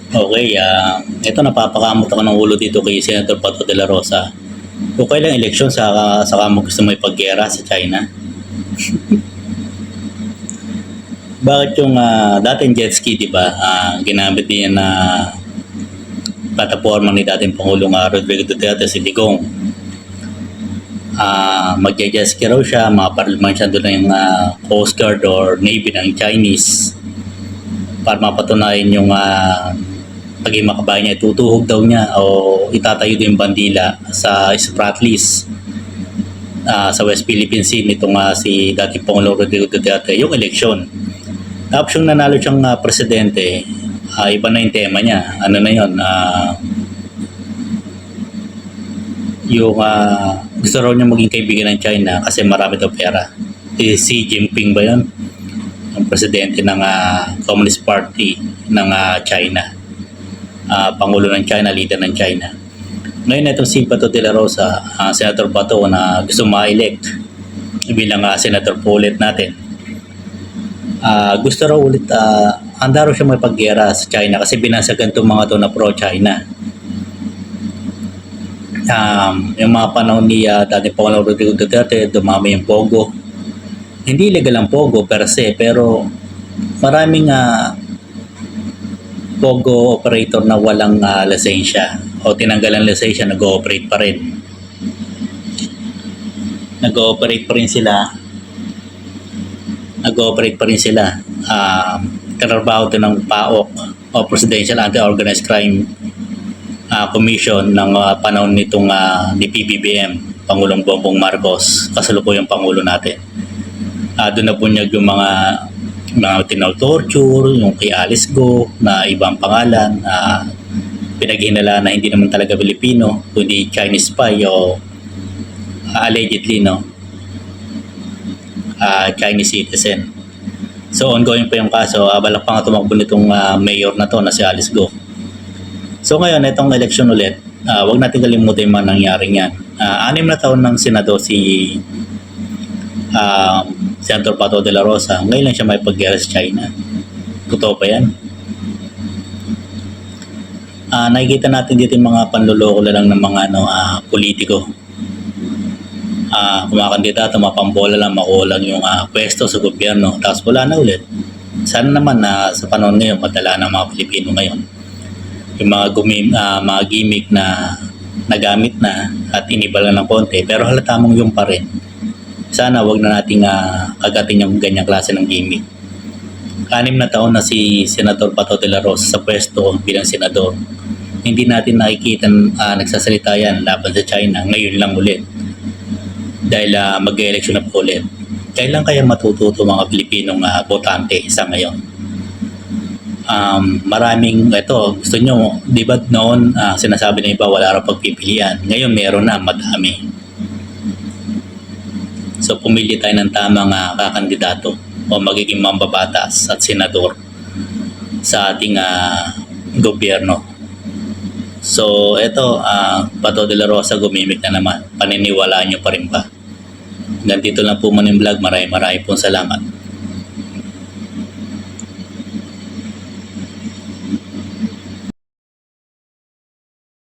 Okay, ito napapakamot ako ng ulo dito kay Senator Bato de la Rosa. Kung kailang eleksyon saka mo gusto mo ipaggera sa China. Bakit yung dating jet ski, di ba? Ginamit niya na plataforma ni dating Pangulong Rodrigo Duterte, si Digong. Magja-jet ski raw siya, maparalman siya doon ng Coast Guard or Navy ng Chinese para mapatunayan yung pagiging makabayan niya. Itutuhog daw niya o itatayo din yung bandila sa Spratlys sa West Philippine Sea nitong si dating Pangulong Rodrigo Duterte yung eleksyon. Tapos yung nanalo siyang presidente, iba na yung tema niya. Ano na yun? Yung gusto raw niya maging kaibigan ng China kasi marami daw pera. Si Jinping ba yun? Ang presidente ng Communist Party ng China. Pangulo ng China, leader ng China. Ngayon itong si Bato de la Rosa, Senator Bato na gusto ma-elect bilang senator po ulit natin. Gusto raw ulit, handa raw siya mapaggera sa China kasi binasagan itong mga to na pro-China. Yung mga panahon ni dating Pangulong Rodrigo Duterte, dumami yung Pogo. Hindi illegal ang Pogo per se, pero maraming Pogo operator na walang lisensya o tinanggal ang lisensya, nag-ooperate pa rin. Nag-ooperate pa rin sila. Trabaho ito ng PAOK o Presidential Anti-Organized Crime Commission ng panahon nitong ni PBBM, Pangulong Bongbong Marcos, kasalukuyang Pangulo natin. Doon na bunyag yung mga tinaw-torture, yung kay Alice Go na ibang pangalan, pinaghinala na hindi naman talaga Pilipino, kundi Chinese spy o allegedly Chinese citizen. So ongoing pa yung kaso, balak pa nga tumakbo nitong mayor na to na si Alice Go. So ngayon, itong election ulit, wag natin kalimutan yung mga nangyaring yan. 6 na taon ng senador si Senator Bato de la Rosa. Ngayon lang siya may paggera sa China. Totoo pa yan? Nakikita natin dito yung mga panluloko lang ng mga politiko. Kumakandidato, mapambola lang, makuha lang yung pwesto sa gobyerno, tapos wala na ulit. Sana naman sa panahon ngayon, madala ng mga Pilipino ngayon. Yung mga gimmick na nagamit na at inibala ng konti, pero halata mong yung pa rin. Sana wag na nating kagatin yung ganyang klase ng gimmick. 6 na taon na si Senator Bato de la Rosa sa pwesto bilang senador. Hindi natin nakikita nagsasalita yan laban sa China ngayon lang ulit. Dahil mag-election na po ulit. Kailan kaya matututo mga Pilipinong botante sa ngayon? Maraming gusto nyo, di ba noon sinasabi na iba wala raw pagpipilian. Ngayon meron na, madami. So pumili tayo ng tamang kakandidato o magiging mambabatas at senador sa ating gobyerno. So ito, Bato de la Rosa gumimik na naman. Paniniwalaan nyo pa rin ba? Ganito lang po Maning Vlog. Maraming pong salamat.